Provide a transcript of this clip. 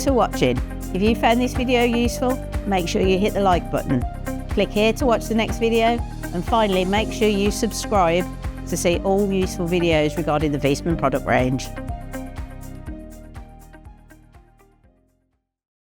for watching. If you found this video useful, make sure you hit the like button. Click here to watch the next video, and finally make sure you subscribe to see all useful videos regarding the Viessmann product range.